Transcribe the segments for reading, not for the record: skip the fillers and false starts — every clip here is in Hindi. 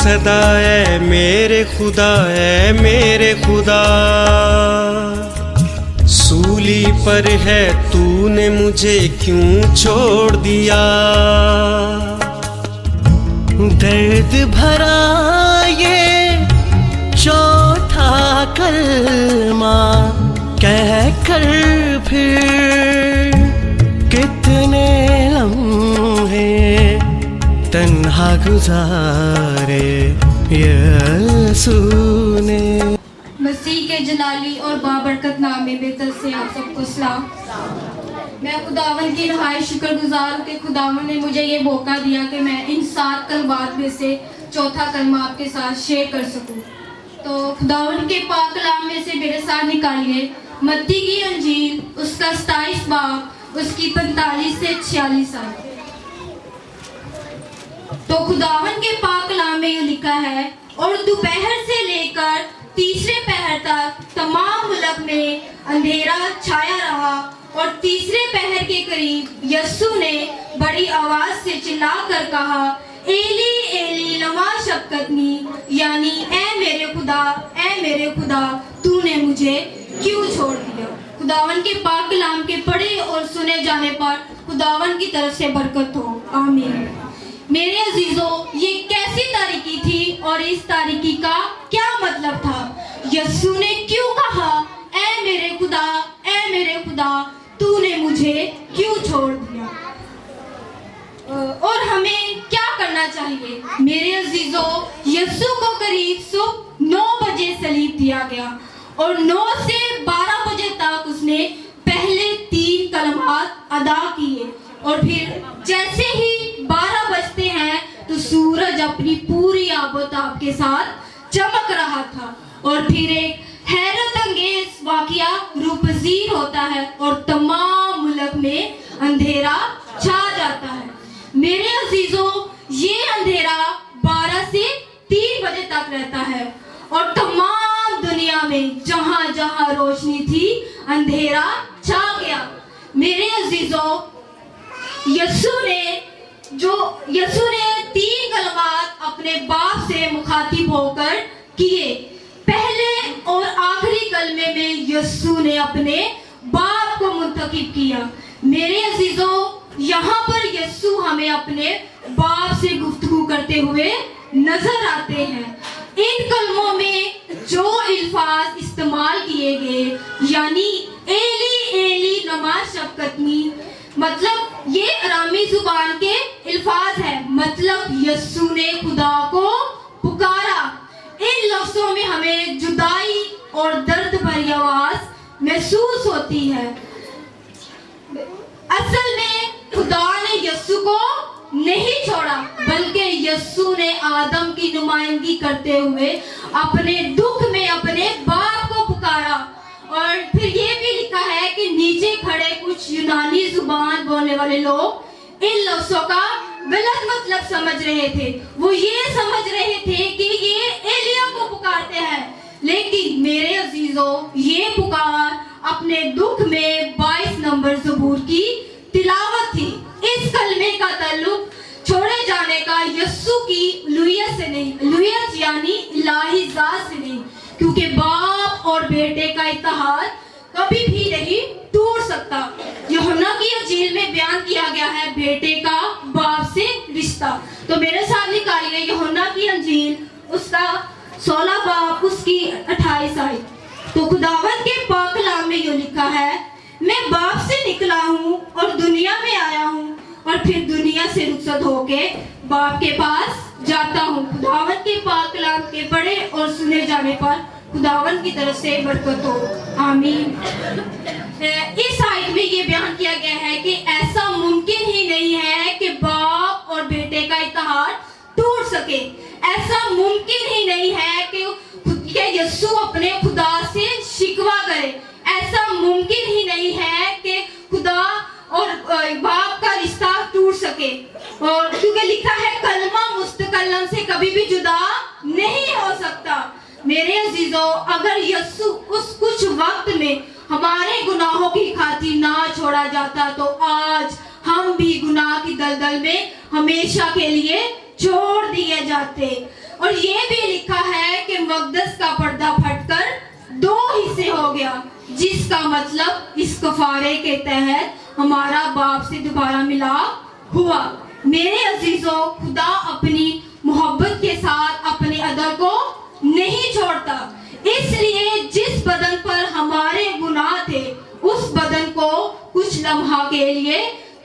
सदा ऐ मेरे खुदा, ऐ मेरे खुदा। सूली पर है तूने मुझे क्यों छोड़ दिया। दर्द भरा ये चौथा कलमा कह कर फिर कितने लम्हे तन्हा गुजारे यीशु ने। मसीह के जलाली और बाबरकत नाम में बेहतर से आप सबको सलाम। मैं खुदावन की नहायत शुक्रगुजार हूँ कि खुदावन ने मुझे ये मौका दिया कि मैं इन 7 कलमात में से चौथा कलमा आपके साथ शेयर कर सकूँ। तो खुदावन के पाक कलाम में से मेरे साथ निकालिए मत्ती की अंजील, उसका 27 बाब, उसकी 45 से 46 आयत। तो खुदावन के पाक कलाम में ये लिखा है, और दोपहर से लेकर तीसरे पहर तक तमाम मुल्क में अंधेरा छाया रहा, और तीसरे पहर के करीब यीशु ने बड़ी आवाज से चिल्लाकर कहा, एली एली लमा शबक्तनी, यानी ऐ मेरे खुदा तूने मुझे क्यों छोड़ दिया। खुदावन के पाक कलाम के पढ़े और सुने जाने पर खुदावन की तरफ से बरकत हो, आमीन। मेरे अजीजों, ये कैसी तारीकी थी और इस तारीकी का क्या मतलब था। यीशु ने क्यों कहा, ऐ मेरे खुदा तूने मुझे क्यों छोड़ दिया। और हमें क्या करना चाहिए। मेरे अजीजों, यीशु को करीब सुबह 9 बजे सलीब दिया गया, और 9 से 12 बजे तक उसने पहले 3 कलमात अदा किए, और फिर जैसे ही 12 बजते हैं तो सूरज अपनी पूरी आबोताब के साथ चमक रहा था, और फिर एक हैरत अंगेज वाकया रूपजीर होता है और तमाम मुल्क में अंधेरा छा जाता है। मेरे अजीजों, ये अंधेरा 12 से 3 बजे तक रहता है, और तमाम दुनिया में जहां जहां रोशनी थी अंधेरा छा गया। मेरे अजीजों, यीशु ने 3 कलमात अपने बाप से मुखातिब होकर किए। पहले और आखिरी कलमे में यीशु ने अपने बाप को मुंतखब किया। मेरे अजीजों, यहाँ पर यीशु हमें अपने बाप से गुफ्तगू करते हुए नजर आते हैं। इन कलमों में जो अल्फाज इस्तेमाल किए गए, यानी एली एली लमा शबक्तनी, मतलब ये अरामी जुबान के अल्फाज है, मतलब यीशु ने खुदा को पुकारा। इन लफ्जों में हमें जुदाई और दर्द भरी आवाज महसूस होती है। असल में खुदा ने यीशु को नहीं छोड़ा, बल्कि यीशु ने आदम की नुमाइंदगी करते हुए अपने दुख में अपने बाप को पुकारा। और फिर ये भी लिखा है कि नीचे खड़े कुछ यूनानी जुबान बोलने वाले लोग इन लफ्जों का गलत मतलब समझ रहे थे। वो ये समझ रहे थे कि ये एलिया को पुकारते हैं, लेकिन मेरे अजीजों, ये पुकार अपने दुख में 22 नंबर ज़बूर की तिलावत थी। इस कलमे का ताल्लुक छोड़े जाने का यीशु की उलूहियत से नहीं, उलूहियत यानी इलाही ज़ात से नहीं, क्योंकि बाप और बेटे का इत्तेहाद कभी भी नहीं टूट सकता। यूहन्ना की अंजील में बयान किया गया है बेटे का बाप से रिश्ता। तो मेरे साथ निकालिए यूहन्ना की अंजील, उसका 16 बाब, उसकी 28 आयत। तो खुदावंद के पाक कलाम में ये लिखा है, मैं बाप से निकला हूँ और दुनिया में आया हूँ, और फिर दुनिया से रुखसत होके बाप के पास जाता हूँ। खुदावंद के पाक कलाम के पढ़े और सुने जाने पर खुदावंद की तरफ से बरकत हो, आमीन। इस आयत में ये बयान किया गया है कि ऐसा मुमकिन ही नहीं है कि बाप और बेटे का इत्तेहाद टूट सके। ऐसा मुमकिन ही नहीं है कि यीशु अपने खुदा से शिकवा करे। ऐसा मुमकिन ही नहीं है कि खुदा और बाप का रिश्ता टूट सके, और क्योंकि लिखा है कलमा मुस्तकल्लम से कभी भी जुदा नहीं हो सकता। मेरे अजीजों, अगर यीशु उस कुछ वक्त में हमारे गुनाहों की खातिर ना छोड़ा जाता, तो आज हम भी गुनाह की दलदल में हमेशा के लिए छोड़ दिए जाते। और ये भी लिखा है कि मक़दस का पर्दा फटकर 2 हिस्से हो गया, जिसका मतलब इस कफारे के तहत हमारा बाप से दोबारा मिलाप हुआ। मेरे अजीजों, खुदा अपनी मोहब्बत के साथ अपने अदल को नहीं छोड़ता, इसलिए जिस बदन पर हमारे गुनाह थे उस बदन को कुछ लम्हा के लिए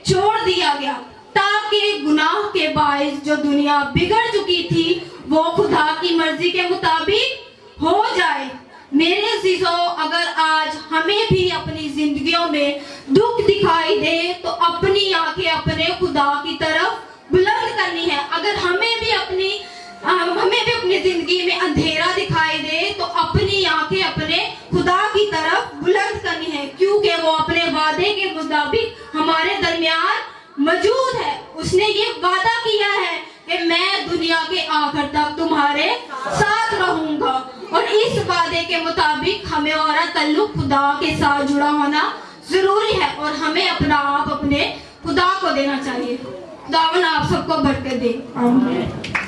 छोड़ दिया गया, ताकि गुनाह के बाइस जो दुनिया बिगड़ चुकी थी वो खुदा की मर्जी के मुताबिक हो जाए। मेरे अजीजों, अगर आज हमें भी अपनी जिंदगियों में दुख दिखाई दे तो अपनी आंखें अपने खुदा की तरफ बुलंद करनी है। अगर हमें भी अपनी जिंदगी में अंधेरा दिखाई दे तो अपनी आंखें अपने खुदा की तरफ बुलंद करनी है, क्योंकि वो अपने वादे के मुताबिक हमारे दरमियान मौजूद है। उसने ये वादा किया है कि मैं दुनिया के आखिर तक तुम्हारे साथ रहूंगा, और इस वादे के मुताबिक हमें और ताल्लुक खुदा के साथ जुड़ा होना जरूरी है, और हमें अपना आप अपने खुदा को देना चाहिए। खुदावन आप सबको बरकत दे। आमीन।